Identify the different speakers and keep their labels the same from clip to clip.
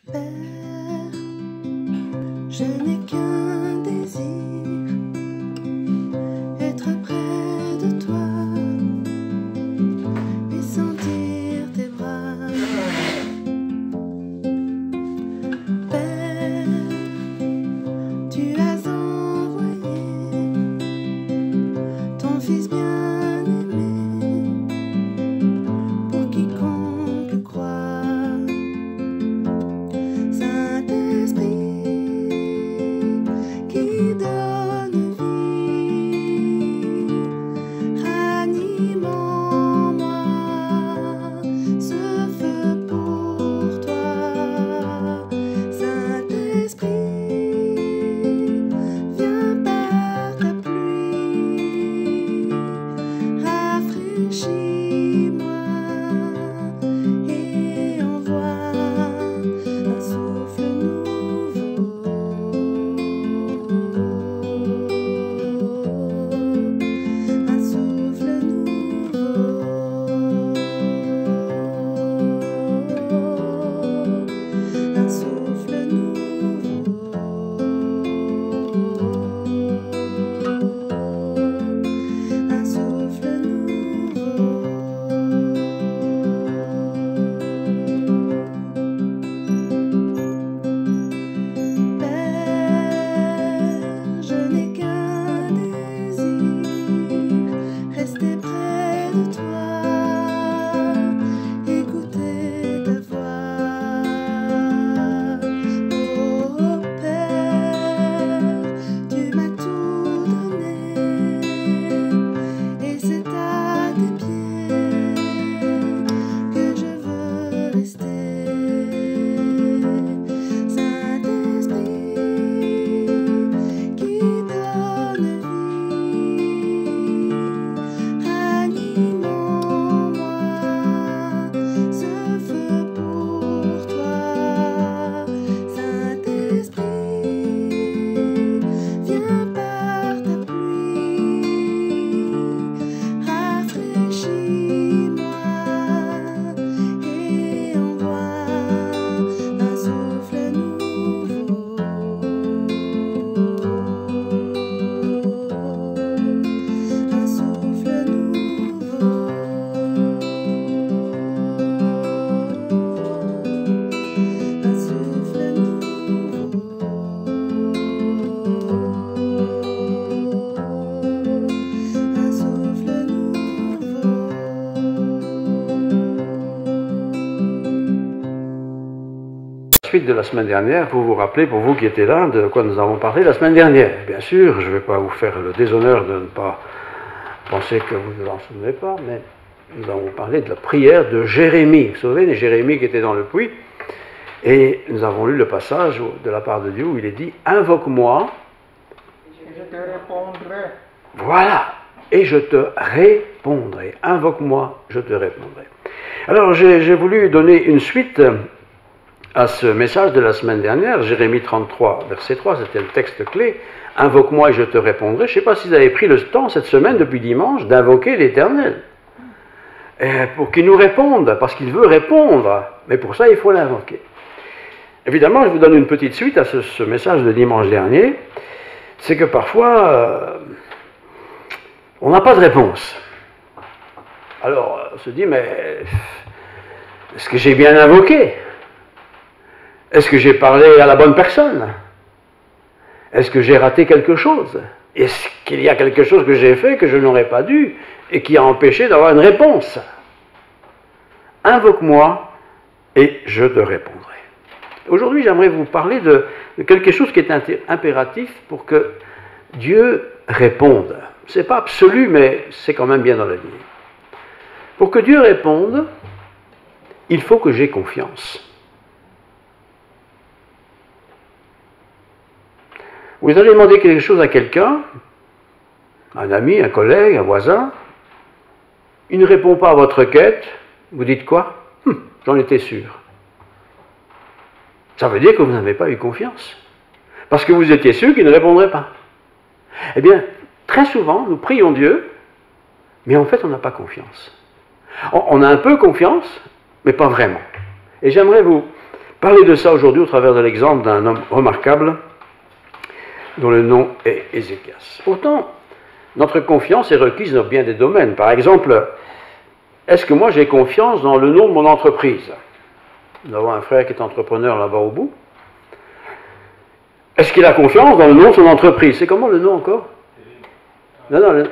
Speaker 1: Père, je n'ai qu'un désir, être près de toi et sentir tes bras. Père, tu as envoyé ton Fils bien-aimé pour quiconque croit. Saint-Esprit qui donne vie, ranime en moi ce feu pour toi. Saint-Esprit, viens par ta pluie, rafraîchis-moi et envoie un souffle nouveau, un souffle nouveau, un souffle nouveau, un souffle nouveau. Père, je n'ai qu'un désir, rester près de toi, écouter ta voix. Oh Père, tu m'as tout donné, et c'est à tes pieds que je veux rester. Saint-Esprit qui donne vie, ranime en moi ce feu pour toi. Saint-Esprit, viens par ta pluie, rafraîchis-moi et envoie un souffle nouveau, un souffle nouveau, un souffle nouveau, un souffle nouveau.
Speaker 2: Suite de la semaine dernière, vous vous rappelez, pour vous qui étiez là, de quoi nous avons parlé la semaine dernière. Bien sûr, je ne vais pas vous faire le déshonneur de ne pas penser que vous ne vous en souvenez pas, mais nous avons parlé de la prière de Jérémie. Vous vous souvenez de Jérémie qui était dans le puits, et nous avons lu le passage de la part de Dieu où il est dit « Invoque-moi,
Speaker 3: Je te répondrai.
Speaker 2: voilà, et je te répondrai. Invoque-moi, je te répondrai. » Alors j'ai voulu donner une suite à ce message de la semaine dernière, Jérémie 33, verset 3, c'était le texte clé. « Invoque-moi et je te répondrai. » Je ne sais pas si vous avez pris le temps cette semaine, depuis dimanche, d'invoquer l'Éternel. Pour qu'il nous réponde, parce qu'il veut répondre. Mais pour ça, il faut l'invoquer. Évidemment, je vous donne une petite suite à ce message de dimanche dernier. C'est que parfois, on n'a pas de réponse. Alors, on se dit, mais est-ce que j'ai bien invoqué ? Est-ce que j'ai parlé à la bonne personne ? Est-ce que j'ai raté quelque chose ? Est-ce qu'il y a quelque chose que j'ai fait que je n'aurais pas dû et qui a empêché d'avoir une réponse ? Invoque-moi et je te répondrai. Aujourd'hui, j'aimerais vous parler de quelque chose qui est impératif pour que Dieu réponde. Ce n'est pas absolu, mais c'est quand même bien dans la ligne. Pour que Dieu réponde, il faut que j'aie confiance. Vous allez demander quelque chose à quelqu'un, un ami, un collègue, un voisin, il ne répond pas à votre requête, vous dites quoi ? J'en étais sûr. Ça veut dire que vous n'avez pas eu confiance. Parce que vous étiez sûr qu'il ne répondrait pas. Eh bien, très souvent, nous prions Dieu, mais en fait, on n'a pas confiance. On a un peu confiance, mais pas vraiment. Et j'aimerais vous parler de ça aujourd'hui au travers de l'exemple d'un homme remarquable dont le nom est Ézéchias. Pourtant, notre confiance est requise dans bien des domaines. Par exemple, est-ce que moi j'ai confiance dans le nom de mon entreprise? Nous avons un frère qui est entrepreneur là-bas au bout. Est-ce qu'il a confiance dans le nom de son entreprise? C'est comment le nom encore? Non,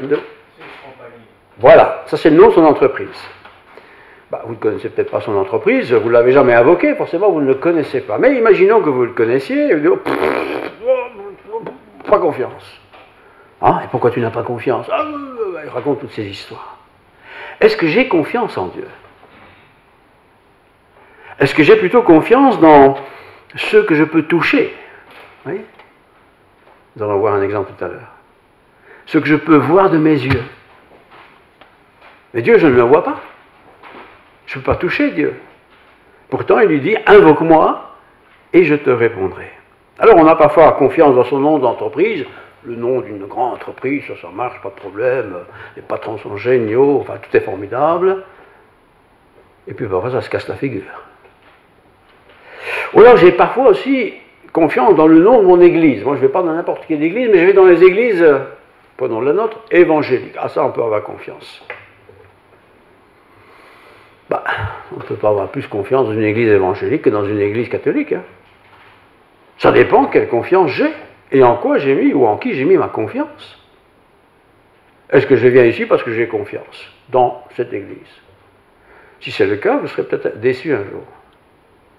Speaker 2: voilà, ça c'est le nom de son entreprise. Bah, vous ne connaissez peut-être pas son entreprise, vous ne l'avez jamais invoqué, forcément vous ne le connaissez pas. Mais imaginons que vous le connaissiez, et vous dites, pas confiance. Ah, et pourquoi tu n'as pas confiance? Ah, il raconte toutes ces histoires. Est-ce que j'ai confiance en Dieu? Est-ce que j'ai plutôt confiance dans ce que je peux toucher? Oui. Nous allons voir un exemple tout à l'heure. Ce que je peux voir de mes yeux. Mais Dieu, je ne le vois pas. Je ne peux pas toucher Dieu. Pourtant, il lui dit, invoque-moi et je te répondrai. Alors, on a parfois confiance dans son nom d'entreprise, le nom d'une grande entreprise, ça marche, pas de problème, les patrons sont géniaux, enfin, tout est formidable. Et puis, parfois, ça se casse la figure. Ou alors, j'ai parfois aussi confiance dans le nom de mon église. Moi, je ne vais pas dans n'importe quelle église, mais je vais dans les églises, prenons la nôtre, évangéliques. Ah, ça, on peut avoir confiance. Bah, on ne peut pas avoir plus confiance dans une église évangélique que dans une église catholique. Hein. Ça dépend quelle confiance j'ai, et en quoi j'ai mis, ou en qui j'ai mis ma confiance. Est-ce que je viens ici parce que j'ai confiance dans cette église? Si c'est le cas, vous serez peut-être déçu un jour.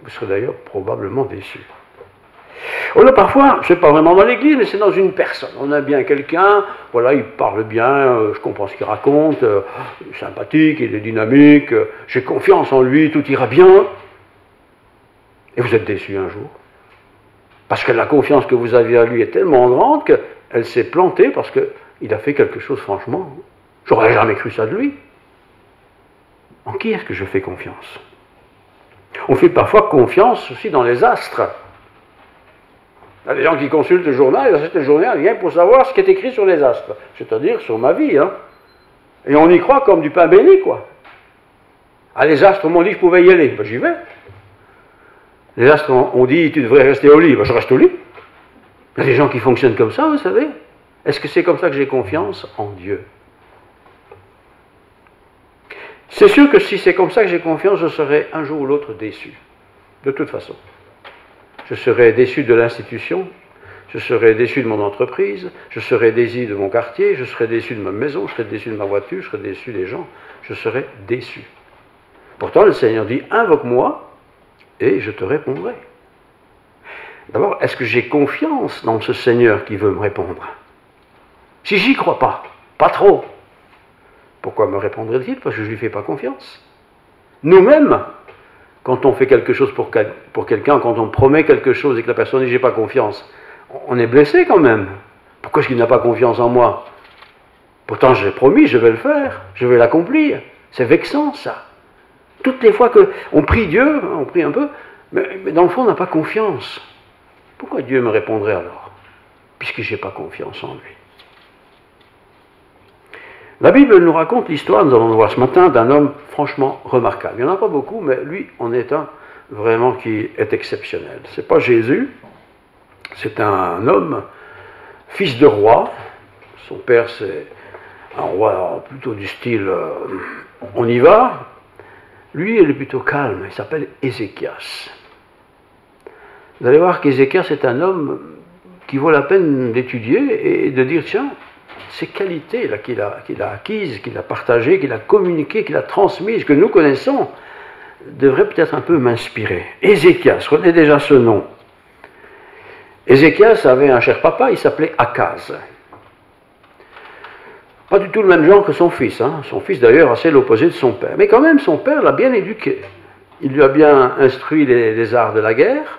Speaker 2: Vous serez d'ailleurs probablement déçu. On a parfois, c'est pas vraiment dans l'église, mais c'est dans une personne. On a bien quelqu'un, voilà, il parle bien, je comprends ce qu'il raconte, il est sympathique, il est dynamique, j'ai confiance en lui, tout ira bien. Et vous êtes déçu un jour. Parce que la confiance que vous aviez à lui est tellement grande qu'elle s'est plantée parce qu'il a fait quelque chose, franchement, j'aurais jamais cru ça de lui. En qui est-ce que je fais confiance? On fait parfois confiance aussi dans les astres. Il y a des gens qui consultent le journal, ils achètent le journal rien pour savoir ce qui est écrit sur les astres, c'est-à-dire sur ma vie. Hein. Et on y croit comme du pain béni, quoi. Ah, les astres m'ont dit que je pouvais y aller, ben, j'y vais. Les astres ont dit tu devrais rester au lit, ben, je reste au lit. Il y a des gens qui fonctionnent comme ça, vous savez. Est-ce que c'est comme ça que j'ai confiance en Dieu? C'est sûr que si c'est comme ça que j'ai confiance, je serai un jour ou l'autre déçu. De toute façon. Je serai déçu de l'institution, je serai déçu de mon entreprise, je serai déçu de mon quartier, je serai déçu de ma maison, je serai déçu de ma voiture, je serai déçu des gens, je serai déçu. Pourtant, le Seigneur dit, invoque-moi et je te répondrai. D'abord, est-ce que j'ai confiance dans ce Seigneur qui veut me répondre? Si j'y crois pas trop, pourquoi me répondrait-il? Parce que je ne lui fais pas confiance. Nous-mêmes, quand on fait quelque chose pour quelqu'un, quand on promet quelque chose et que la personne dit « j'ai pas confiance », on est blessé quand même. Pourquoi est-ce qu'il n'a pas confiance en moi? Pourtant j'ai promis, je vais le faire, je vais l'accomplir. C'est vexant ça. Toutes les fois qu'on prie Dieu, on prie un peu, mais dans le fond on n'a pas confiance. Pourquoi Dieu me répondrait alors? Puisque je n'ai pas confiance en lui. La Bible nous raconte l'histoire, nous allons le voir ce matin, d'un homme franchement remarquable. Il n'y en a pas beaucoup, mais lui en est un vraiment qui est exceptionnel. Ce n'est pas Jésus, c'est un homme, fils de roi. Son père c'est un roi plutôt du style on y va. Lui il est plutôt calme, il s'appelle Ézéchias. Vous allez voir qu'Ézéchias est un homme qui vaut la peine d'étudier et de dire tiens, ces qualités-là qu'il a acquises, qu'il a partagées, qu'il a communiquées, qu'il a transmises, que nous connaissons, devraient peut-être un peu m'inspirer. Ézéchias, retenez déjà ce nom. Ézéchias avait un cher papa, il s'appelait Akaz. Pas du tout le même genre que son fils. Hein. Son fils d'ailleurs assez l'opposé de son père. Mais quand même, son père l'a bien éduqué. Il lui a bien instruit les arts de la guerre.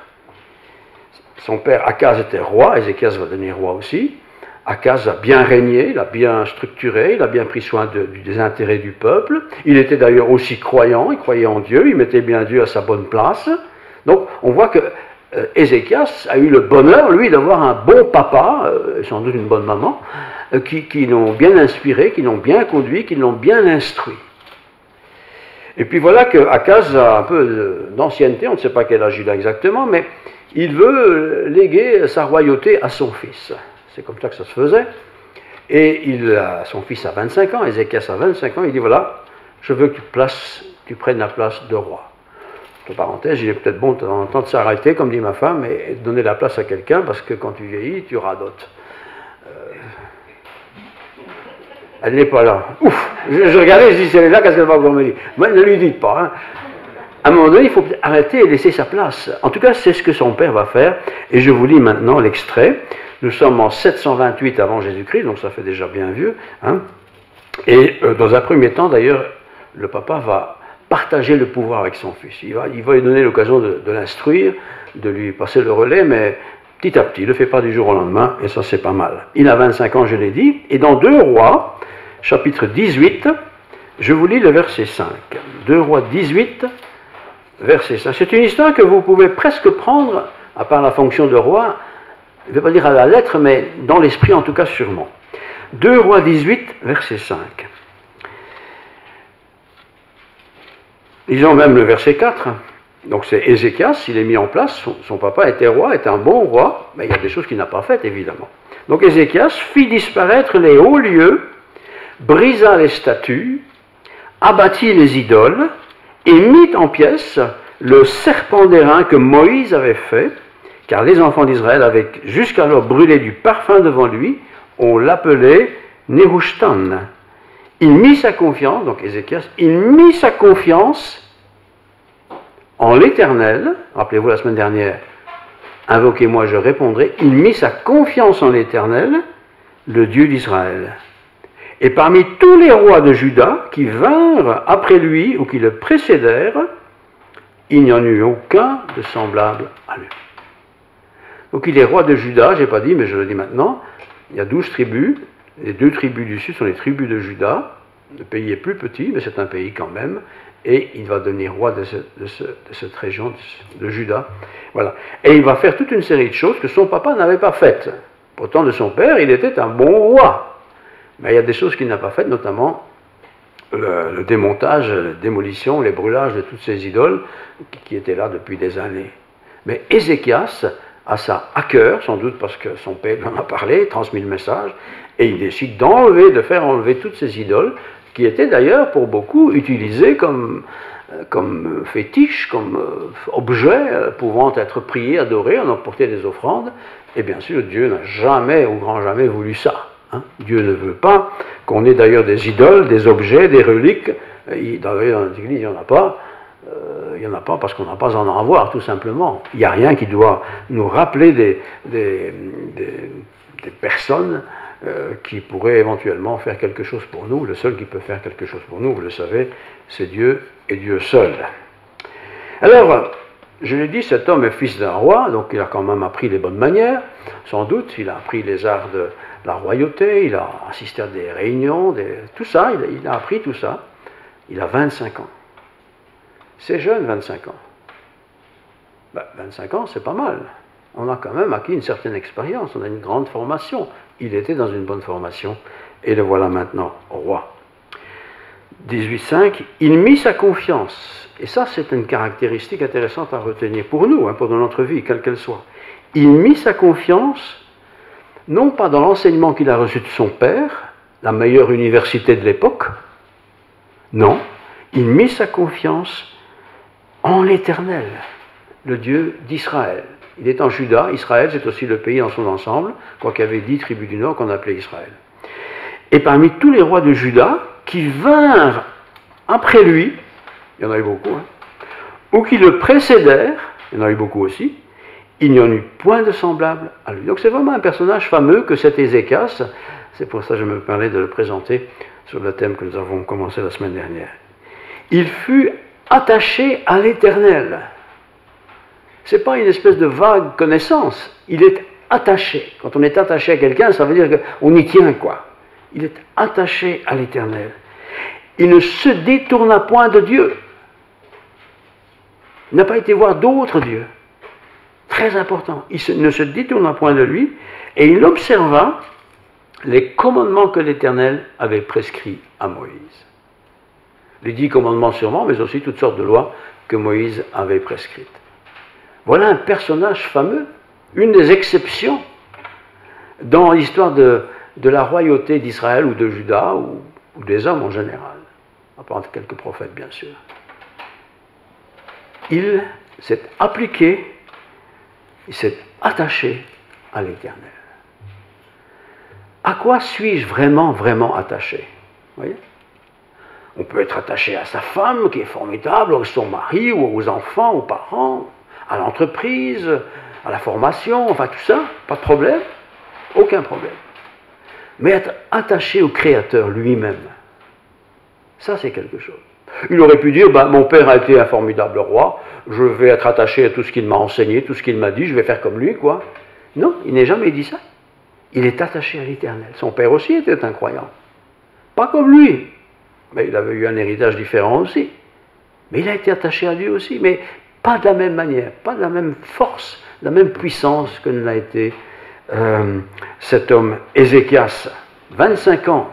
Speaker 2: Son père Akaz était roi, Ézéchias va devenir roi aussi. Akaz a bien régné, il a bien structuré, il a bien pris soin des intérêts du peuple. Il était d'ailleurs aussi croyant, il croyait en Dieu, il mettait bien Dieu à sa bonne place. Donc on voit que Ézéchias a eu le bonheur, lui, d'avoir un bon papa, sans doute une bonne maman, qui l'ont bien inspiré, qui l'ont bien conduit, qui l'ont bien instruit. Et puis voilà qu'Akaz a un peu d'ancienneté, on ne sait pas quel âge il a exactement, mais il veut léguer sa royauté à son fils. C'est comme ça que ça se faisait. Et son fils a 25 ans, Ézéchias a 25 ans, il dit voilà, je veux que tu prennes la place de roi. Entre parenthèses, il est peut-être bon de temps en temps de s'arrêter, comme dit ma femme, et de donner la place à quelqu'un, parce que quand tu vieillis, tu radotes. Elle n'est pas là. Ouf! Je regardais, je dis, si elle est là, qu'est-ce qu'elle va encore me dire? Moi, ne lui dites pas. Hein. À un moment donné, il faut arrêter et laisser sa place. En tout cas, c'est ce que son père va faire. Et je vous lis maintenant l'extrait. Nous sommes en 728 avant Jésus-Christ, donc ça fait déjà bien vieux. Hein. Et dans un premier temps, d'ailleurs, le papa va partager le pouvoir avec son fils. Il va lui donner l'occasion de l'instruire, de lui passer le relais, mais petit à petit, il ne le fait pas du jour au lendemain, et ça c'est pas mal. Il a 25 ans, je l'ai dit, et dans 2 Rois, chapitre 18, je vous lis le verset 5. 2 Rois 18, verset 5. C'est une histoire que vous pouvez presque prendre, à part la fonction de roi, je ne vais pas dire à la lettre, mais dans l'esprit en tout cas sûrement. 2 Rois 18, verset 5. Lisons même le verset 4. Donc c'est Ézéchias, il est mis en place, son papa était roi, était un bon roi, mais il y a des choses qu'il n'a pas faites évidemment. Donc Ézéchias fit disparaître les hauts lieux, brisa les statues, abattit les idoles, et mit en pièces le serpent d'airain que Moïse avait fait, car les enfants d'Israël avaient jusqu'alors brûlé du parfum devant lui, on l'appelait Nehushtan. Il mit sa confiance, donc Ézéchias, il mit sa confiance en l'Éternel, rappelez-vous la semaine dernière, invoquez-moi, je répondrai, il mit sa confiance en l'Éternel, le Dieu d'Israël. Et parmi tous les rois de Juda qui vinrent après lui ou qui le précédèrent, il n'y en eut aucun de semblable à lui. Donc il est roi de Juda, je n'ai pas dit, mais je le dis maintenant, il y a 12 tribus, les 2 tribus du sud sont les tribus de Juda, le pays est plus petit, mais c'est un pays quand même, et il va devenir roi de cette région de Juda. Voilà. Et il va faire toute une série de choses que son papa n'avait pas faites. Pourtant, de son père, il était un bon roi. Mais il y a des choses qu'il n'a pas faites, notamment le démontage, la démolition, les brûlages de toutes ces idoles qui étaient là depuis des années. Mais Ézéchias a ça à cœur, sans doute parce que son père lui en a parlé, transmis le message, et il décide de faire enlever toutes ces idoles, qui étaient d'ailleurs pour beaucoup utilisées comme fétiches, comme objets pouvant être priés, adorés, on emportait des offrandes, et bien sûr Dieu n'a jamais, au grand jamais, voulu ça. Hein. Dieu ne veut pas qu'on ait d'ailleurs des idoles, des objets, des reliques, dans notre église il n'y en a pas, il n'y en a pas parce qu'on n'a pas à en avoir, tout simplement. Il n'y a rien qui doit nous rappeler des personnes qui pourraient éventuellement faire quelque chose pour nous. Le seul qui peut faire quelque chose pour nous, vous le savez, c'est Dieu et Dieu seul. Alors, je l'ai dit, cet homme est fils d'un roi, donc il a quand même appris les bonnes manières, sans doute, il a appris les arts de la royauté, il a assisté à des réunions, tout ça, il a appris tout ça. Il a 25 ans. C'est jeune, 25 ans. 25 ans, c'est pas mal. On a quand même acquis une certaine expérience, on a une grande formation. Il était dans une bonne formation, et le voilà maintenant roi. 18.5, il mit sa confiance, et ça c'est une caractéristique intéressante à retenir pour nous, hein, pour notre vie, quelle qu'elle soit. Il mit sa confiance, non pas dans l'enseignement qu'il a reçu de son père, la meilleure université de l'époque, non, il mit sa confiance en l'Éternel, le Dieu d'Israël. Il est en Juda, Israël c'est aussi le pays dans son ensemble, quoiqu'il y avait 10 tribus du nord qu'on appelait Israël. Et parmi tous les rois de Juda, qui vinrent après lui, il y en a eu beaucoup, hein, ou qui le précédèrent, il y en a eu beaucoup aussi, il n'y en eut point de semblable à lui. Donc c'est vraiment un personnage fameux que cet Ézéchias, c'est pour ça que je me permets de le présenter sur le thème que nous avons commencé la semaine dernière. Il fut attaché à l'Éternel. Ce n'est pas une espèce de vague connaissance, il est attaché. Quand on est attaché à quelqu'un, ça veut dire qu'on y tient, quoi. Il est attaché à l'Éternel. Il ne se détourna point de Dieu. Il n'a pas été voir d'autres dieux. Très important. Il ne se détourna point de lui, et il observa les commandements que l'Éternel avait prescrits à Moïse. Les 10 commandements sûrement, mais aussi toutes sortes de lois que Moïse avait prescrites. Voilà un personnage fameux, une des exceptions dans l'histoire de la royauté d'Israël ou de Juda ou des hommes en général, à part quelques prophètes bien sûr. Il s'est appliqué, il s'est attaché à l'Éternel. À quoi suis-je vraiment, vraiment attaché? Vous voyez? On peut être attaché à sa femme, qui est formidable, à son mari, ou aux enfants, aux parents, à l'entreprise, à la formation, enfin tout ça, pas de problème, aucun problème. Mais être attaché au Créateur lui-même, ça c'est quelque chose. Il aurait pu dire, mon père a été un formidable roi, je vais être attaché à tout ce qu'il m'a enseigné, tout ce qu'il m'a dit, je vais faire comme lui, quoi. Non, il n'a jamais dit ça. Il est attaché à l'Éternel. Son père aussi était un croyant. Pas comme lui, mais il avait eu un héritage différent aussi. Mais il a été attaché à Dieu aussi, mais pas de la même manière, pas de la même force, de la même puissance que ne l'a été cet homme Ézéchias. 25 ans.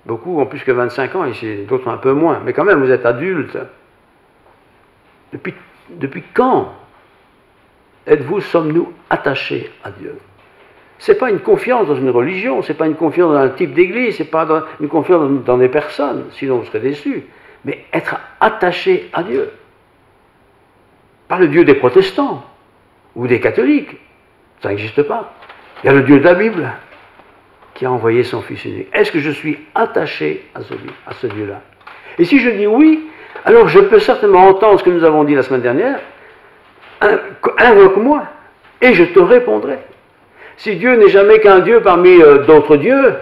Speaker 2: Beaucoup ont plus que 25 ans ici, d'autres un peu moins. Mais quand même, vous êtes adulte. Depuis quand sommes-nous attachés à Dieu? Ce n'est pas une confiance dans une religion, ce n'est pas une confiance dans un type d'église, ce n'est pas une confiance dans des personnes, sinon vous serez déçus. Mais être attaché à Dieu. Pas le Dieu des protestants ou des catholiques. Ça n'existe pas. Il y a le Dieu de la Bible qui a envoyé son Fils unique. Est-ce que je suis attaché à ce Dieu-là? Et si je dis oui, alors je peux certainement entendre ce que nous avons dit la semaine dernière. Invoque-moi et je te répondrai. Si Dieu n'est jamais qu'un Dieu parmi d'autres dieux,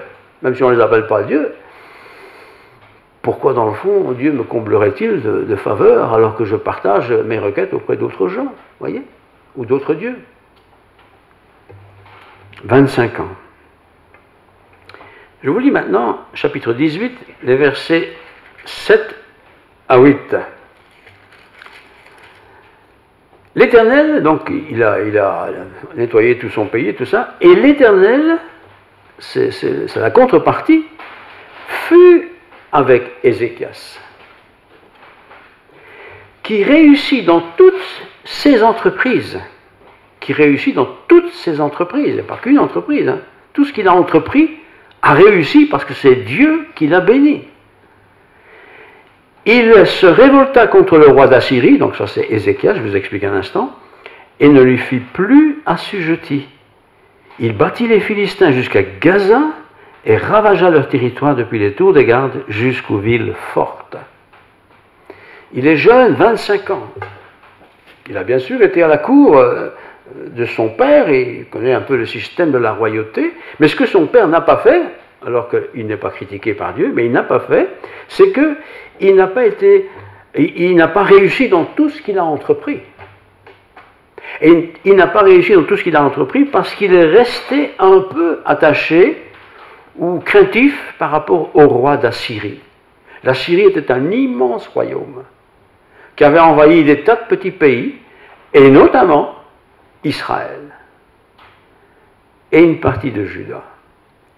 Speaker 2: même si on ne les appelle pas Dieu, pourquoi dans le fond Dieu me comblerait-il de faveurs alors que je partage mes requêtes auprès d'autres gens, voyez, ou d'autres dieux? 25 ans. Je vous lis maintenant, chapitre 18, les versets 7 à 8. L'Éternel, donc il a nettoyé tout son pays et tout ça, et l'Éternel, c'est la contrepartie, fut avec Ézéchias, qui réussit dans toutes ses entreprises, et pas qu'une entreprise, hein. Tout ce qu'il a entrepris a réussi parce que c'est Dieu qui l'a béni. Il se révolta contre le roi d'Assyrie, donc ça c'est Ézéchias, je vous explique un instant, et ne lui fit plus assujetti. Il battit les Philistins jusqu'à Gaza et ravagea leur territoire depuis les tours des gardes jusqu'aux villes fortes. Il est jeune, 25 ans. Il a bien sûr été à la cour de son père et il connaît un peu le système de la royauté, mais ce que son père n'a pas fait, alors qu'il n'est pas critiqué par Dieu, mais il n'a pas fait, c'est qu'il n'a pas réussi dans tout ce qu'il a entrepris. Et il n'a pas réussi dans tout ce qu'il a entrepris parce qu'il est resté un peu attaché ou craintif par rapport au roi d'Assyrie. L'Assyrie était un immense royaume qui avait envahi des tas de petits pays, et notamment Israël et une partie de Juda.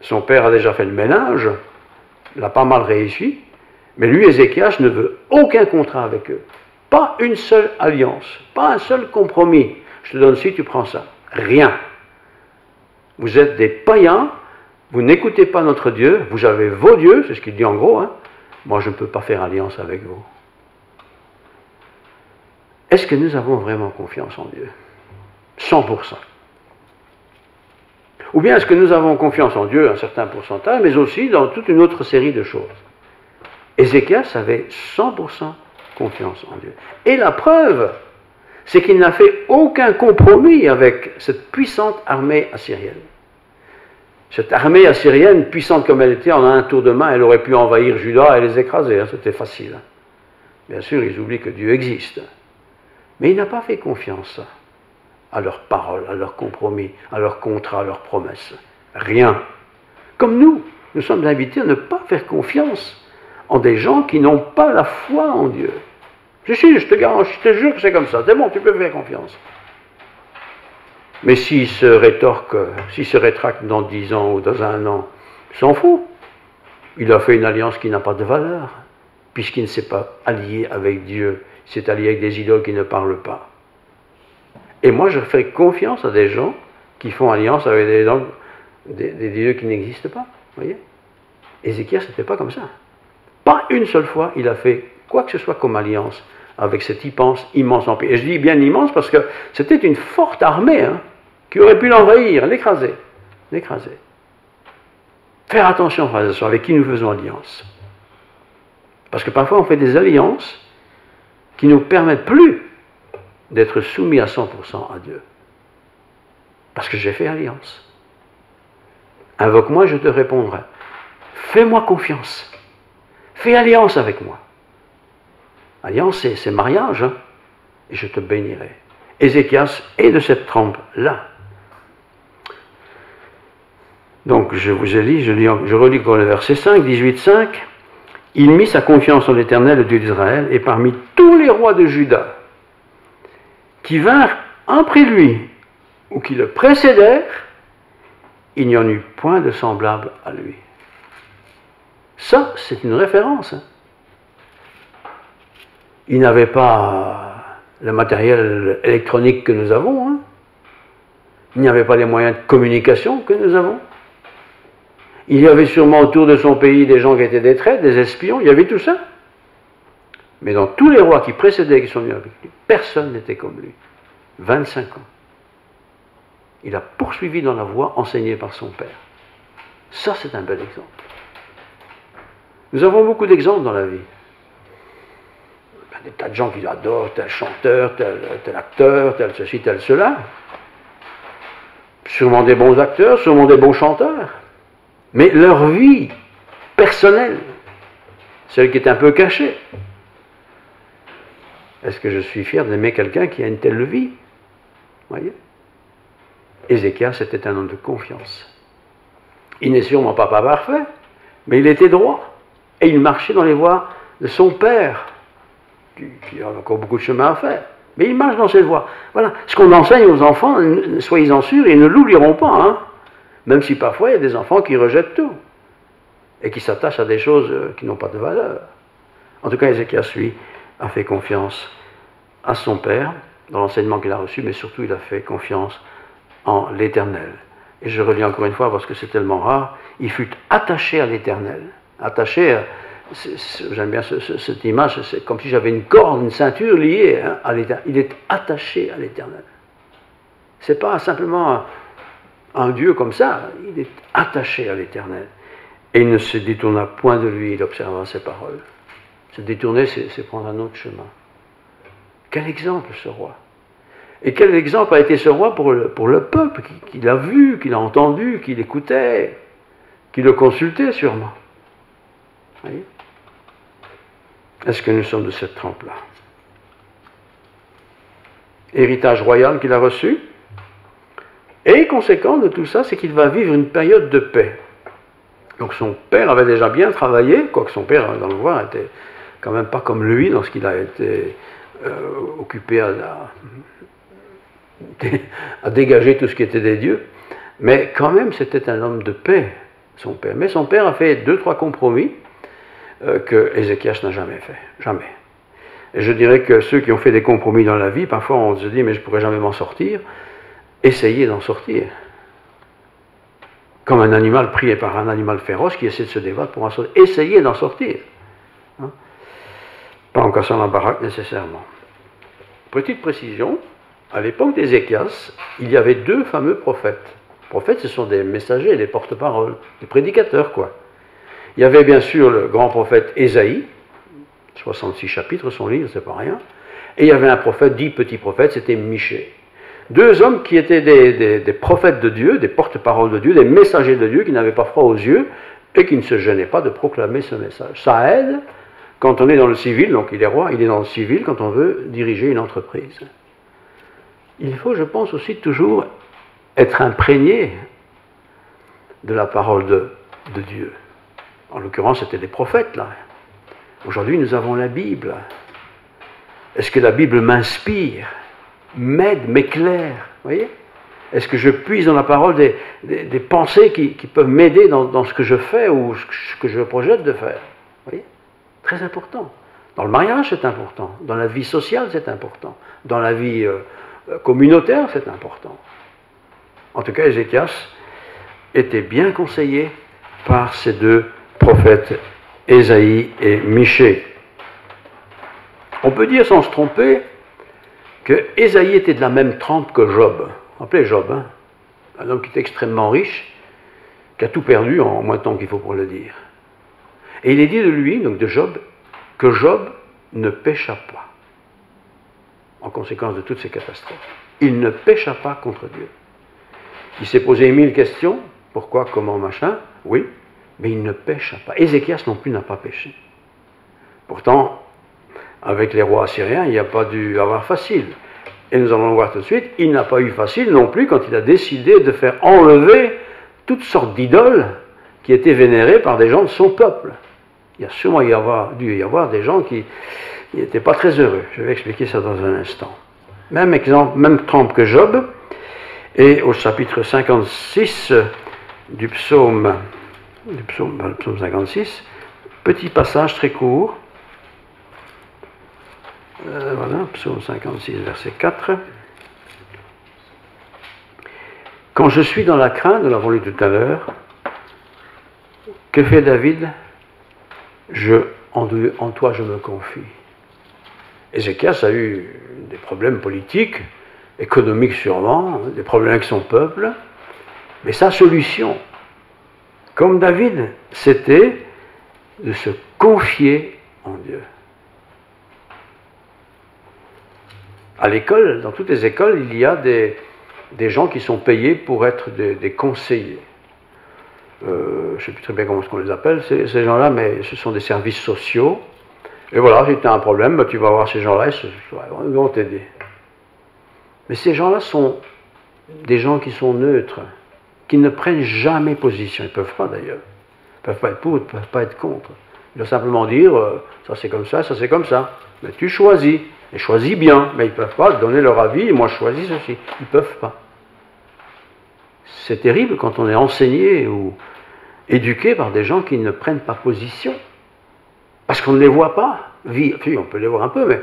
Speaker 2: Son père a déjà fait le ménage, il a pas mal réussi, mais lui, Ézéchias, ne veut aucun contrat avec eux. Pas une seule alliance, pas un seul compromis. Je te donne ci, tu prends ça. Rien. Vous êtes des païens, vous n'écoutez pas notre Dieu, vous avez vos dieux, c'est ce qu'il dit en gros, hein. Moi je ne peux pas faire alliance avec vous. Est-ce que nous avons vraiment confiance en Dieu? 100%. Ou bien est-ce que nous avons confiance en Dieu, un certain pourcentage, mais aussi dans toute une autre série de choses? Ézéchias avait 100% confiance en Dieu. Et la preuve, c'est qu'il n'a fait aucun compromis avec cette puissante armée assyrienne. Cette armée assyrienne, puissante comme elle était, en un tour de main, elle aurait pu envahir Juda et les écraser, hein, c'était facile. Bien sûr, ils oublient que Dieu existe. Mais il n'a pas fait confiance à leurs paroles, à leurs compromis, à leurs contrats, à leurs promesses. Rien. Comme nous sommes invités à ne pas faire confiance en des gens qui n'ont pas la foi en Dieu. Je te garantis, je te jure que c'est comme ça. C'est bon, tu peux faire confiance. Mais s'il se rétorque, s'il se rétracte dans 10 ans ou dans 1 an, il s'en fout. Il a fait une alliance qui n'a pas de valeur. puisqu'il ne s'est pas allié avec Dieu, il s'est allié avec des idoles qui ne parlent pas. Et moi, je fais confiance à des gens qui font alliance avec des dieux qui n'existent pas. Voyez, Ézéchias, ce n'était pas comme ça. Pas une seule fois, il a fait quoi que ce soit comme alliance avec cet immense empire. Et je dis bien immense parce que c'était une forte armée qui aurait pu l'envahir, l'écraser. Faire attention, frères et sœurs, avec qui nous faisons alliance. Parce que parfois, on fait des alliances qui ne nous permettent plus d'être soumis à 100% à Dieu. Parce que j'ai fait alliance. Invoque-moi, je te répondrai. Fais-moi confiance. Fais alliance avec moi. Alliance, c'est mariage, et je te bénirai. Ézéchias est de cette trempe-là. Donc, je vous ai dit, je relis encore le verset 5, 18:5. Il mit sa confiance en l'Éternel, le Dieu d'Israël, et parmi tous les rois de Juda qui vinrent après lui, ou qui le précédèrent, il n'y en eut point de semblable à lui. Ça, c'est une référence. Il n'avait pas le matériel électronique que nous avons. Il n'y avait pas les moyens de communication que nous avons. Il y avait sûrement autour de son pays des gens qui étaient des traîtres, des espions, il y avait tout ça. Mais dans tous les rois qui précédaient, qui sont venus avec lui, personne n'était comme lui. 25 ans. Il a poursuivi dans la voie enseignée par son père. Ça, c'est un bel exemple. Nous avons beaucoup d'exemples dans la vie. Des tas de gens qui adorent tel chanteur, tel acteur, tel ceci, tel cela. Sûrement des bons acteurs, sûrement des bons chanteurs. Mais leur vie personnelle, celle qui est un peu cachée. Est-ce que je suis fier d'aimer quelqu'un qui a une telle vie? Voyez? Ézéchias était un homme de confiance. Il n'est sûrement pas parfait, mais il était droit. Et il marchait dans les voies de son père, qui a encore beaucoup de chemin à faire. Mais il marche dans cette voie. Voilà. Ce qu'on enseigne aux enfants, soyez-en sûrs, ils ne l'oublieront pas. Même si parfois il y a des enfants qui rejettent tout. Et qui s'attachent à des choses qui n'ont pas de valeur. En tout cas, Ézéchias, lui, a fait confiance à son père, dans l'enseignement qu'il a reçu, mais surtout il a fait confiance en l'Éternel. Et je relis encore une fois, parce que c'est tellement rare, il fut attaché à l'Éternel. Attaché, j'aime bien cette image, c'est comme si j'avais une corde, une ceinture liée à l'Éternel. Il est attaché à l'Éternel. Ce n'est pas simplement un Dieu comme ça, il est attaché à l'Éternel. Et il ne se détourna point de lui, il observa ses paroles. Se détourner, c'est prendre un autre chemin. Quel exemple ce roi! Et quel exemple a été ce roi pour le peuple qui l'a vu, qui l'a entendu, qui l'écoutait, qui le consultait sûrement. Voyez? Est-ce que nous sommes de cette trempe-là? Héritage royal qu'il a reçu. Et conséquent de tout ça, c'est qu'il va vivre une période de paix. Donc son père avait déjà bien travaillé, quoique son père, dans le voir, était quand même pas comme lui, lorsqu'il a été occupé à dégager tout ce qui était des dieux. Mais quand même, c'était un homme de paix, son père. Mais son père a fait 2-3 compromis que Ézéchias n'a jamais fait. Jamais. Et je dirais que ceux qui ont fait des compromis dans la vie, parfois on se dit, mais je ne pourrais jamais m'en sortir. Essayez d'en sortir. Comme un animal pris par un animal féroce qui essaie de se débattre pour en sortir. Essayez d'en sortir. Pas en cassant la baraque nécessairement. Petite précision, à l'époque d'Ézéchias, il y avait 2 fameux prophètes. Les prophètes, ce sont des messagers, des porte-paroles, des prédicateurs, quoi. Il y avait bien sûr le grand prophète Ésaïe, 66 chapitres, son livre, c'est pas rien. Et il y avait un prophète, dit petit prophète, c'était Michée. 2 hommes qui étaient des prophètes de Dieu, des porte-paroles de Dieu, des messagers de Dieu, qui n'avaient pas froid aux yeux et qui ne se gênaient pas de proclamer ce message. Ça aide quand on est dans le civil, donc il est roi, il est dans le civil quand on veut diriger une entreprise. Il faut, je pense aussi, toujours être imprégné de la parole de Dieu. En l'occurrence, c'était des prophètes, là. Aujourd'hui, nous avons la Bible. Est-ce que la Bible m'inspire, m'aide, m'éclaire? Vous voyez? Est-ce que je puise dans la parole des pensées qui peuvent m'aider dans ce que je fais ou ce que je projette de faire? Vous voyez? Très important. Dans le mariage, c'est important. Dans la vie sociale, c'est important. Dans la vie communautaire, c'est important. En tout cas, Ézéchias était bien conseillé par ces deux prophètes, Ésaïe et Michée. On peut dire sans se tromper que Ésaïe était de la même trempe que Job. Vous vous rappelez Job, hein? Un homme qui était extrêmement riche, qui a tout perdu en moins de temps qu'il faut pour le dire. Et il est dit de lui, donc de Job, que Job ne pécha pas, en conséquence de toutes ces catastrophes. Il ne pécha pas contre Dieu. Il s'est posé 1000 questions, pourquoi, comment, machin, oui, mais il ne pécha pas. Ézéchias non plus n'a pas péché. Pourtant, avec les rois assyriens, il n'y a pas dû avoir facile. Et nous allons le voir tout de suite, il n'a pas eu facile non plus quand il a décidé de faire enlever toutes sortes d'idoles qui étaient vénérées par des gens de son peuple. Il y a sûrement dû y avoir des gens qui n'étaient pas très heureux. Je vais expliquer ça dans un instant. Même exemple, même trempe que Job, et au chapitre 56 du psaume 56, petit passage très court. Voilà, psaume 56, verset 4. Quand je suis dans la crainte, nous l'avons lu tout à l'heure, que fait David? En toi je me confie. Ézéchias a eu des problèmes politiques, économiques sûrement, des problèmes avec son peuple, mais sa solution, comme David, c'était de se confier en Dieu. À l'école, dans toutes les écoles, il y a des gens qui sont payés pour être des conseillers. Je ne sais plus très bien comment on les appelle, ces gens-là, mais ce sont des services sociaux. Et voilà, si tu as un problème, tu vas voir ces gens-là, ils vont t'aider. Mais ces gens-là sont des gens qui sont neutres, qui ne prennent jamais position. Ils ne peuvent pas d'ailleurs. Ils ne peuvent pas être pour, ils ne peuvent pas être contre. Ils doivent simplement dire, ça c'est comme ça c'est comme ça. Mais tu choisis, et choisis bien. Mais ils ne peuvent pas donner leur avis, et moi je choisis ceci. Ils ne peuvent pas. C'est terrible quand on est enseigné ou éduqué par des gens qui ne prennent pas position. Parce qu'on ne les voit pas. Puis on peut les voir un peu, mais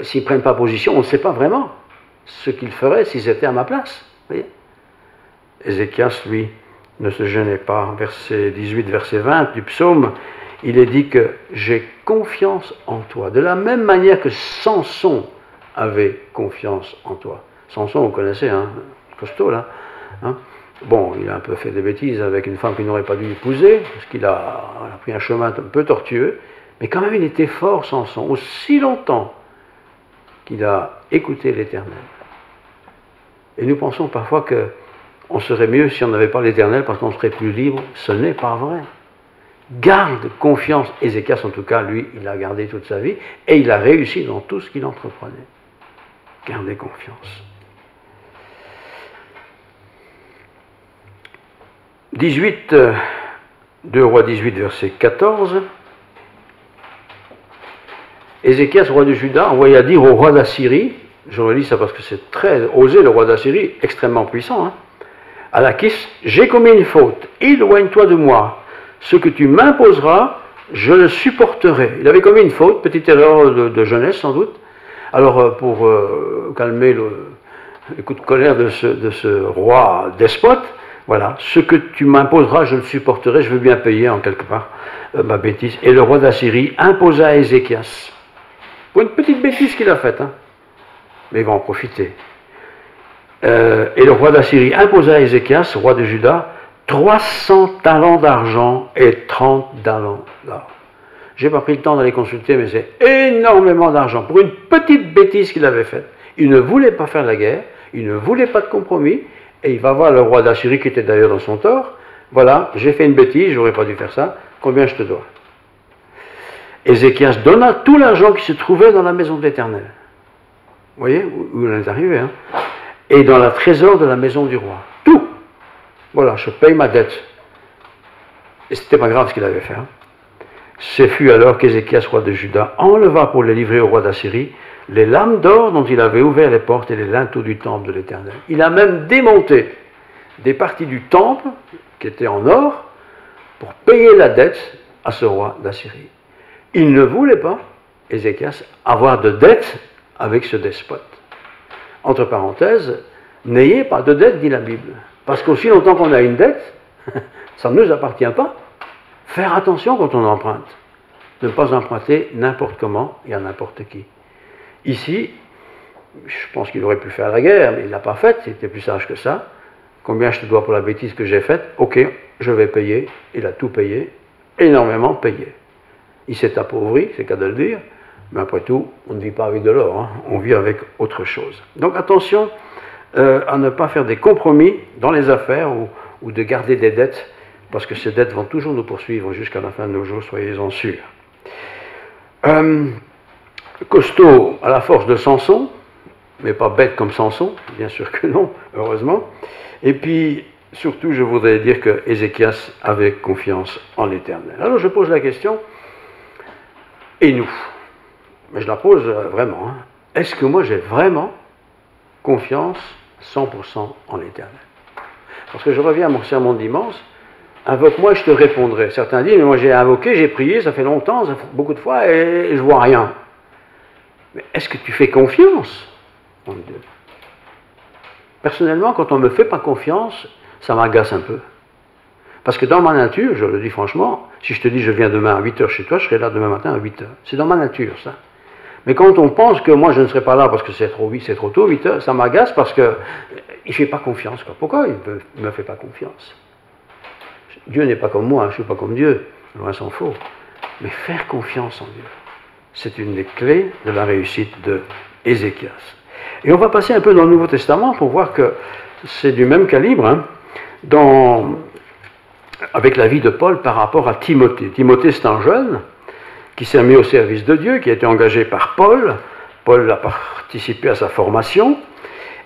Speaker 2: s'ils ne prennent pas position, on ne sait pas vraiment ce qu'ils feraient s'ils étaient à ma place. Vous voyez ? Ézéchias, lui, ne se gênait pas. Verset 18, verset 20 du psaume, il est dit que j'ai confiance en toi. De la même manière que Samson avait confiance en toi. Samson, vous connaissez, hein, costaud là. Hein. Bon, il a un peu fait des bêtises avec une femme qu'il n'aurait pas dû épouser, parce qu'il a pris un chemin un peu tortueux, mais quand même il était fort, Samson, aussi longtemps qu'il a écouté l'Éternel. Et nous pensons parfois qu'on serait mieux si on n'avait pas l'Éternel, parce qu'on serait plus libre. Ce n'est pas vrai. Garde confiance. Ézéchias, en tout cas, lui, il a gardé toute sa vie, et il a réussi dans tout ce qu'il entreprenait. Gardez confiance. 2 Rois 18, verset 14. Ézéchias, roi de Juda, envoya dire au roi d'Assyrie, je relis ça parce que c'est très osé, le roi d'Assyrie, extrêmement puissant, hein, à Lachish, j'ai commis une faute, éloigne-toi de moi, ce que tu m'imposeras, je le supporterai. Il avait commis une faute, petite erreur de jeunesse sans doute. Alors pour calmer le coup de colère de ce roi despote, voilà, ce que tu m'imposeras, je le supporterai, je veux bien payer en quelque part ma bêtise. Et le roi d'Assyrie imposa à Ézéchias, pour une petite bêtise qu'il a faite, hein, mais il va en profiter. Et le roi d'Assyrie imposa à Ézéchias, roi de Juda, 300 talents d'argent et 30 talents d'or. Je n'ai pas pris le temps d'aller consulter, mais c'est énormément d'argent pour une petite bêtise qu'il avait faite. Il ne voulait pas faire la guerre, il ne voulait pas de compromis, et il va voir le roi d'Assyrie, qui était d'ailleurs dans son tort. Voilà, j'ai fait une bêtise, j'aurais pas dû faire ça, combien je te dois? Ézéchias donna tout l'argent qui se trouvait dans la maison de l'Éternel. Vous voyez où il est arrivé, hein? Et dans le trésor de la maison du roi. Tout. Voilà, je paye ma dette. Et c'était pas grave ce qu'il avait fait. Hein. Ce fut alors qu'Ézéchias, roi de Juda, enleva pour les livrer au roi d'Assyrie les lames d'or dont il avait ouvert les portes et les linteaux du temple de l'Éternel. Il a même démonté des parties du temple qui étaient en or pour payer la dette à ce roi d'Assyrie. Il ne voulait pas, Ézéchias, avoir de dette avec ce despote. Entre parenthèses, n'ayez pas de dette, dit la Bible. Parce qu'aussi longtemps qu'on a une dette, ça ne nous appartient pas. Faire attention quand on emprunte. De ne pas emprunter n'importe comment et à n'importe qui. Ici, je pense qu'il aurait pu faire la guerre, mais il ne l'a pas faite, il était plus sage que ça. Combien je te dois pour la bêtise que j'ai faite? Ok, je vais payer. Il a tout payé, énormément payé. Il s'est appauvri, c'est qu'à de le dire, mais après tout, on ne vit pas avec de l'or, hein, on vit avec autre chose. Donc attention à ne pas faire des compromis dans les affaires ou de garder des dettes, parce que ces dettes vont toujours nous poursuivre jusqu'à la fin de nos jours, soyez-en sûrs. Costaud à la force de Samson, mais pas bête comme Samson, bien sûr que non, heureusement. Et puis, surtout, je voudrais dire que Ézéchias avait confiance en l'Éternel. Alors je pose la question, et nous? Mais je la pose vraiment. Hein. Est-ce que moi j'ai vraiment confiance 100% en l'Éternel? Parce que je reviens à mon sermon de dimanche, invoque-moi et je te répondrai. Certains disent, mais moi j'ai invoqué, j'ai prié, ça fait longtemps, ça fait beaucoup de fois, et je vois rien. Mais est-ce que tu fais confiance en Dieu? Personnellement, quand on ne me fait pas confiance, ça m'agace un peu. Parce que dans ma nature, je le dis franchement, si je te dis je viens demain à 8h chez toi, je serai là demain matin à 8h. C'est dans ma nature, ça. Mais quand on pense que moi je ne serai pas là parce que c'est trop vite, c'est trop tôt, 8h, ça m'agace parce qu'il ne fait pas confiance. Quoi. Pourquoi il ne me fait pas confiance? Dieu n'est pas comme moi, je ne suis pas comme Dieu, loin s'en faut. Mais faire confiance en Dieu, c'est une des clés de la réussite de Ézéchias. Et on va passer un peu dans le Nouveau Testament pour voir que c'est du même calibre, hein, avec la vie de Paul par rapport à Timothée. Timothée, c'est un jeune qui s'est mis au service de Dieu, qui a été engagé par Paul. Paul a participé à sa formation.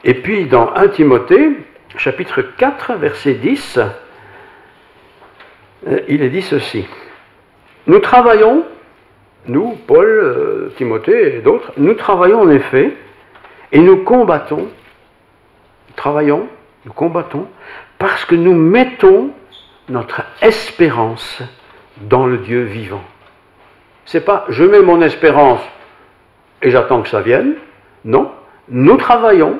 Speaker 2: Et puis, dans 1 Timothée, chapitre 4, verset 10, il est dit ceci. Nous travaillons, nous, Paul, Timothée et d'autres, nous travaillons en effet, et nous combattons, nous combattons, parce que nous mettons notre espérance dans le Dieu vivant. C'est pas je mets mon espérance et j'attends que ça vienne. Non, nous travaillons,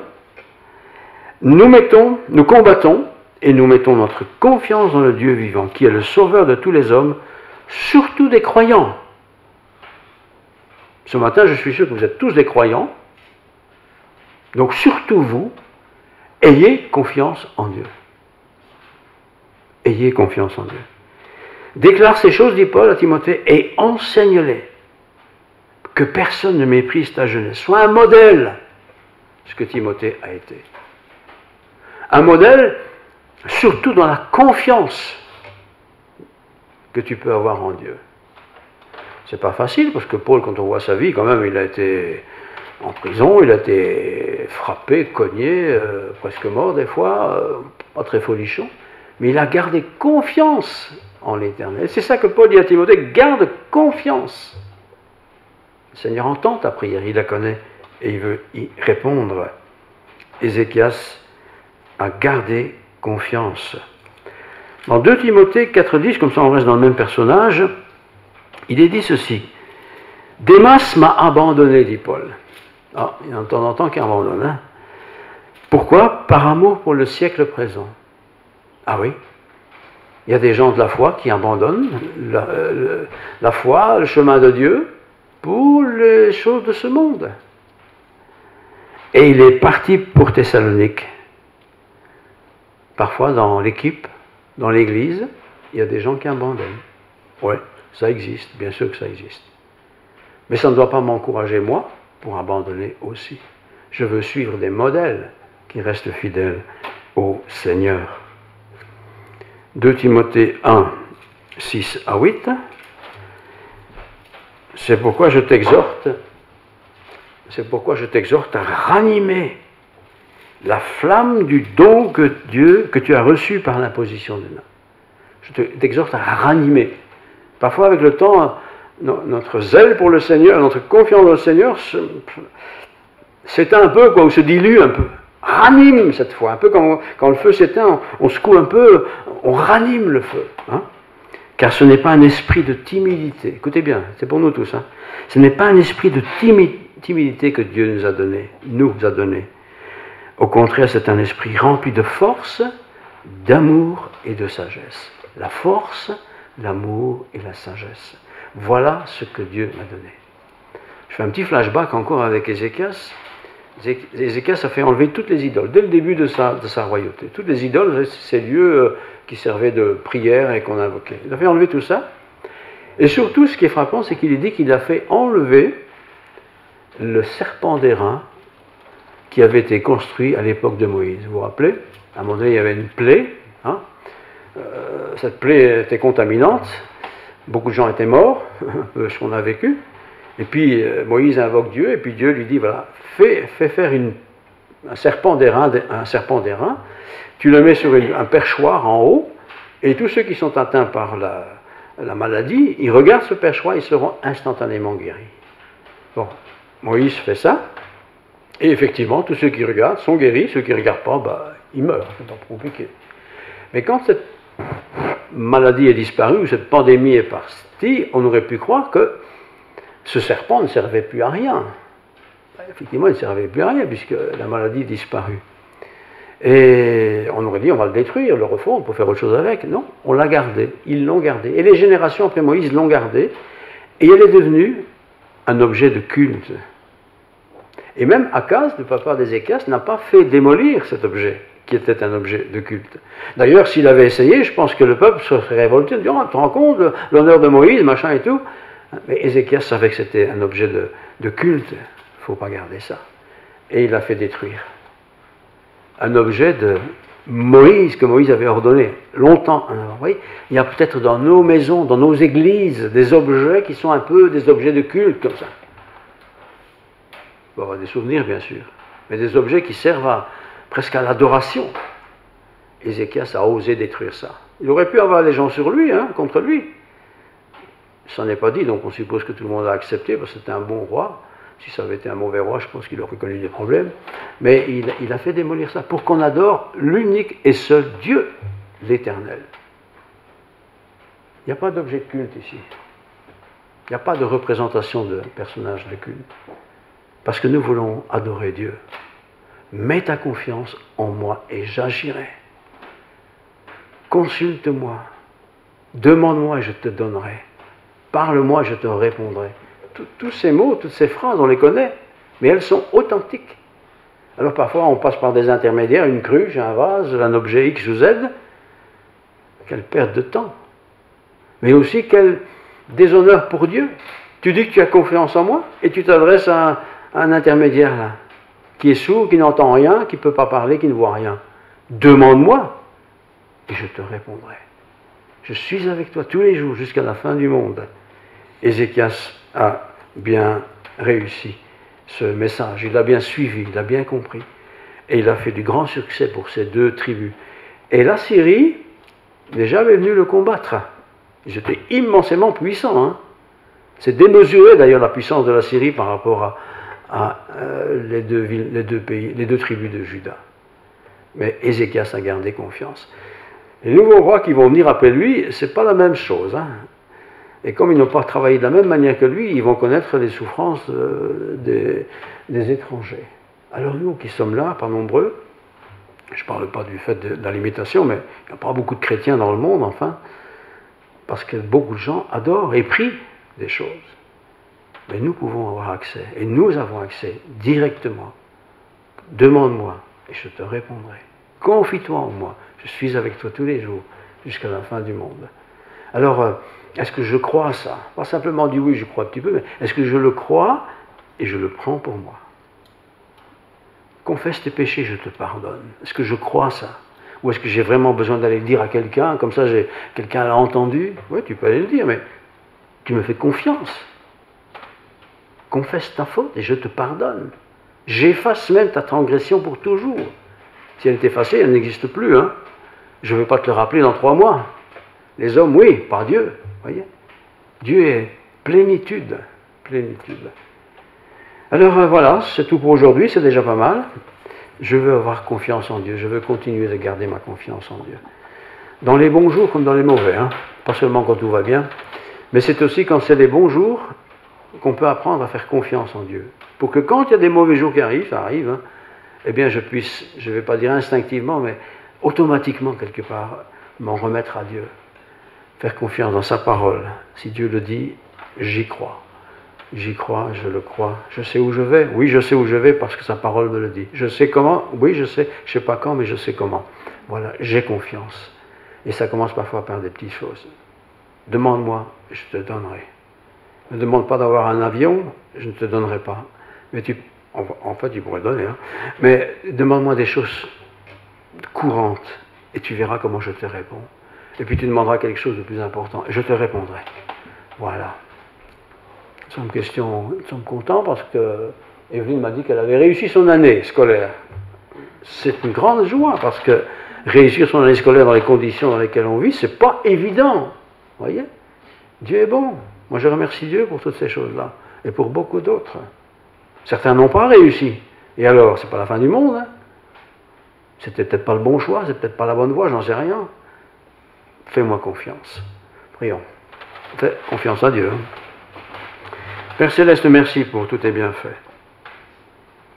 Speaker 2: nous combattons et nous mettons notre confiance dans le Dieu vivant, qui est le sauveur de tous les hommes, surtout des croyants. Ce matin, je suis sûr que vous êtes tous des croyants. Donc surtout vous, ayez confiance en Dieu. Ayez confiance en Dieu. Déclare ces choses, dit Paul à Timothée, et enseigne-les. Que personne ne méprise ta jeunesse. Sois un modèle, ce que Timothée a été. Un modèle, surtout dans la confiance que tu peux avoir en Dieu. C'est pas facile, parce que Paul, quand on voit sa vie, quand même, il a été en prison, il a été frappé, cogné, presque mort des fois, pas très folichon, mais il a gardé confiance en l'Éternel. C'est ça que Paul dit à Timothée, garde confiance. Le Seigneur entend ta prière, il la connaît, et il veut y répondre. Ézéchias a gardé confiance. Dans 2 Timothée 4,10, comme ça on reste dans le même personnage, il est dit ceci. Démas m'a abandonné, dit Paul. Ah, il y a de temps en temps qui abandonne. Hein? Pourquoi? Par amour pour le siècle présent. Ah oui, il y a des gens de la foi qui abandonnent la foi, le chemin de Dieu, pour les choses de ce monde. Et il est parti pour Thessalonique. Parfois dans l'équipe, dans l'église, il y a des gens qui abandonnent. Oui, ça existe, bien sûr que ça existe. Mais ça ne doit pas m'encourager, moi, pour abandonner aussi. Je veux suivre des modèles qui restent fidèles au Seigneur. 2 Timothée 1, 6 à 8. C'est pourquoi je t'exhorte à ranimer la flamme du don que tu as reçu par l'imposition des mains. Je t'exhorte à ranimer. Parfois, avec le temps, notre zèle pour le Seigneur, notre confiance dans le Seigneur s'éteint un peu, ou se dilue un peu. Ranime cette fois, un peu quand le feu s'éteint, on secoue un peu, on ranime le feu. Hein? Car ce n'est pas un esprit de timidité. Écoutez bien, c'est pour nous tous. Hein. Ce n'est pas un esprit de timidité que Dieu nous a donné. Au contraire, c'est un esprit rempli de force, d'amour et de sagesse. La force, l'amour et la sagesse. Voilà ce que Dieu m'a donné. Je fais un petit flashback encore avec Ézéchias. Ézéchias a fait enlever toutes les idoles, dès le début de sa royauté. Toutes les idoles, ces lieux qui servaient de prière et qu'on invoquait. Il a fait enlever tout ça. Et surtout, ce qui est frappant, c'est qu'il dit qu'il a fait enlever le serpent d'airain qui avait été construit à l'époque de Moïse. Vous vous rappelez? À un moment donné, il y avait une plaie. Hein? Cette plaie était contaminante. Beaucoup de gens étaient morts, un peu ce qu'on a vécu. Et puis Moïse invoque Dieu, et puis Dieu lui dit, voilà, fais faire un serpent d'airain, tu le mets sur un perchoir en haut, et tous ceux qui sont atteints par la maladie, ils regardent ce perchoir, ils seront instantanément guéris. Bon, Moïse fait ça, et effectivement, tous ceux qui regardent sont guéris, ceux qui ne regardent pas, ils meurent, c'est pas compliqué. Mais quand cette maladie est disparue, ou cette pandémie est partie, on aurait pu croire que ce serpent ne servait plus à rien. Effectivement, il ne servait plus à rien, puisque la maladie disparut. Et on aurait dit, on va le détruire, le refondre pour faire autre chose avec. Non, on l'a gardé, ils l'ont gardé. Et les générations après Moïse l'ont gardé, et elle est devenue un objet de culte. Et même Akaz, le papa d'Ézéchias, n'a pas fait démolir cet objet, qui était un objet de culte. D'ailleurs, s'il avait essayé, je pense que le peuple se serait révolté, en disant, tu te rends compte, l'honneur de Moïse, machin et tout. Mais Ézéchias savait que c'était un objet de culte, il ne faut pas garder ça. Et il l'a fait détruire. Un objet de Moïse, que Moïse avait ordonné longtemps en avant. Vous voyez, il y a peut-être dans nos maisons, dans nos églises, des objets qui sont un peu des objets de culte, comme ça. Il va y avoir des souvenirs, bien sûr, mais des objets qui servent presque à l'adoration. Ézéchias a osé détruire ça. Il aurait pu avoir les gens sur lui, contre lui. Ça n'est pas dit, donc on suppose que tout le monde a accepté, parce que c'était un bon roi. Si ça avait été un mauvais roi, je pense qu'il aurait connu des problèmes. Mais il a fait démolir ça, pour qu'on adore l'unique et seul Dieu, l'Éternel. Il n'y a pas d'objet de culte ici. Il n'y a pas de représentation de personnage de culte. Parce que nous voulons adorer Dieu. Mets ta confiance en moi et j'agirai. Consulte-moi. Demande-moi et je te donnerai. Parle-moi et je te répondrai. Tous ces mots, toutes ces phrases, on les connaît, mais elles sont authentiques. Alors parfois, on passe par des intermédiaires, une cruche, un vase, un objet X ou Z. Quelle perte de temps. Mais aussi quel déshonneur pour Dieu. Tu dis que tu as confiance en moi et tu t'adresses à un intermédiaire là, qui est sourd, qui n'entend rien, qui ne peut pas parler, qui ne voit rien. Demande-moi et je te répondrai. Je suis avec toi tous les jours jusqu'à la fin du monde. Ézéchias a bien réussi ce message, il l'a bien suivi, il l'a bien compris. Et il a fait du grand succès pour ces deux tribus. Et la Syrie n'est jamais venue le combattre. Ils étaient immensément puissants. C'est démesuré d'ailleurs la puissance de la Syrie par rapport à les deux tribus de Juda. Mais Ézéchias a gardé confiance. Les nouveaux rois qui vont venir après lui, ce n'est pas la même chose. Et comme ils n'ont pas travaillé de la même manière que lui, ils vont connaître les souffrances des étrangers. Alors nous qui sommes là, pas nombreux, je ne parle pas du fait de la limitation, mais il n'y a pas beaucoup de chrétiens dans le monde, enfin, parce que beaucoup de gens adorent et prient des choses. Mais nous pouvons avoir accès, et nous avons accès directement. Demande-moi, et je te répondrai. Confie-toi en moi, je suis avec toi tous les jours, jusqu'à la fin du monde. Alors, est-ce que je crois à ça? Pas simplement dire oui, je crois un petit peu, mais est-ce que je le crois et je le prends pour moi? Confesse tes péchés, je te pardonne. Est-ce que je crois ça? Ou est-ce que j'ai vraiment besoin d'aller le dire à quelqu'un, comme ça quelqu'un l'a entendu? Oui, tu peux aller le dire, mais tu me fais confiance. Confesse ta faute et je te pardonne. J'efface même ta transgression pour toujours. Si elle est effacée, elle n'existe plus. Je ne veux pas te le rappeler dans 3 mois. Les hommes, oui, par Dieu. Voyez, Dieu est plénitude. Plénitude. Alors voilà, c'est tout pour aujourd'hui, c'est déjà pas mal. Je veux avoir confiance en Dieu, je veux continuer de garder ma confiance en Dieu. dans les bons jours comme dans les mauvais, hein. Pas seulement quand tout va bien, mais c'est aussi quand c'est les bons jours qu'on peut apprendre à faire confiance en Dieu. Pour que quand il y a des mauvais jours qui arrivent, ça arrive, hein, eh bien je puisse, je ne vais pas dire instinctivement, mais automatiquement quelque part, m'en remettre à Dieu. Faire confiance dans sa parole. Si Dieu le dit, j'y crois. J'y crois, je le crois. Je sais où je vais. Oui, je sais où je vais parce que sa parole me le dit. Je sais comment. Oui, je sais pas quand, mais je sais comment. Voilà, j'ai confiance. Et ça commence parfois par des petites choses. Demande-moi, je te donnerai. Ne demande pas d'avoir un avion, je ne te donnerai pas. Mais en fait, tu pourrais donner. Hein. Mais demande-moi des choses courantes et tu verras comment je te réponds. Et puis tu demanderas quelque chose de plus important et je te répondrai. Voilà. Nous sommes contents parce que Evelyne m'a dit qu'elle avait réussi son année scolaire. C'est une grande joie parce que réussir son année scolaire dans les conditions dans lesquelles on vit, c'est pas évident. Vous voyez? Dieu est bon. Moi, je remercie Dieu pour toutes ces choses-là et pour beaucoup d'autres. Certains n'ont pas réussi. Et alors, c'est pas la fin du monde. Hein? C'était peut-être pas le bon choix, c'est peut-être pas la bonne voie, j'en sais rien. Fais-moi confiance. Prions. Fais confiance à Dieu. Père Céleste, merci pour tous tes bienfaits.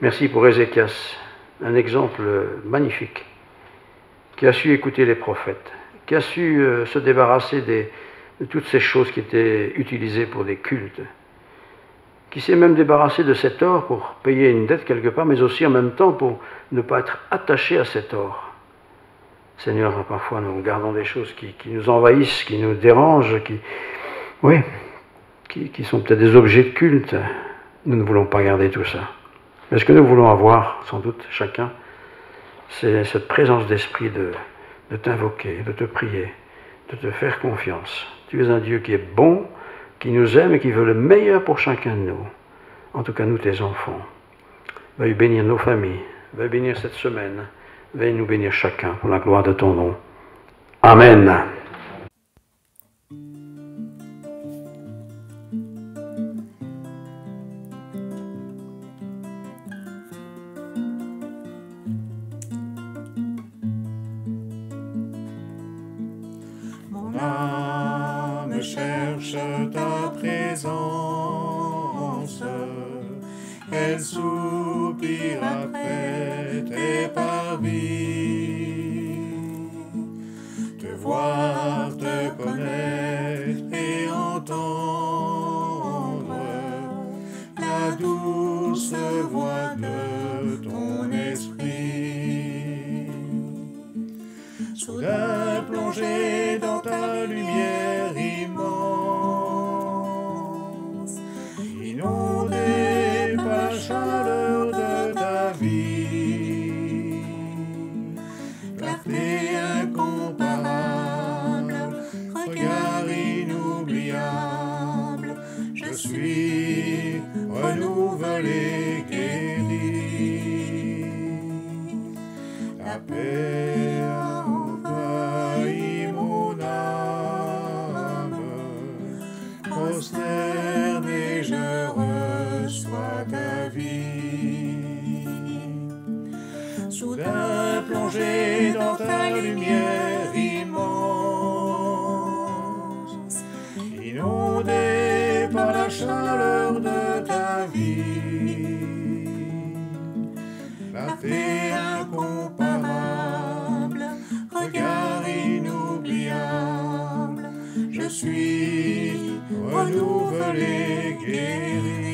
Speaker 2: Merci pour Ézéchias, un exemple magnifique, qui a su écouter les prophètes, qui a su se débarrasser de toutes ces choses qui étaient utilisées pour des cultes, qui s'est même débarrassé de cet or pour payer une dette quelque part, mais aussi en même temps pour ne pas être attaché à cet or. Seigneur, parfois nous gardons des choses qui nous envahissent, qui nous dérangent, qui sont peut-être des objets de culte. Nous ne voulons pas garder tout ça. Mais ce que nous voulons avoir, sans doute chacun, c'est cette présence d'esprit de t'invoquer, de te prier, de te faire confiance. Tu es un Dieu qui est bon, qui nous aime et qui veut le meilleur pour chacun de nous. En tout cas, nous, tes enfants. Veuille bénir nos familles, veuille bénir cette semaine, veuille nous bénir chacun pour la gloire de ton nom. Amen.
Speaker 4: Mon âme cherche ta présence, elle soupire après tes parvis. Te voir, te connaître et entendre la douce voix de ton esprit. Soudain plongé dans ta lumière immense, inondé par la chaleur de ta vie, clarté incomparable, regard inoubliable, je suis renouvelé, guéri. La paix a envahi mon âme, prosterné je reçois ta vie. Soudain plongé dans ta lumière immense, inondé par la chaleur de ta vie, la paix incomparable, regard inoubliable, je suis renouvelé, guéri.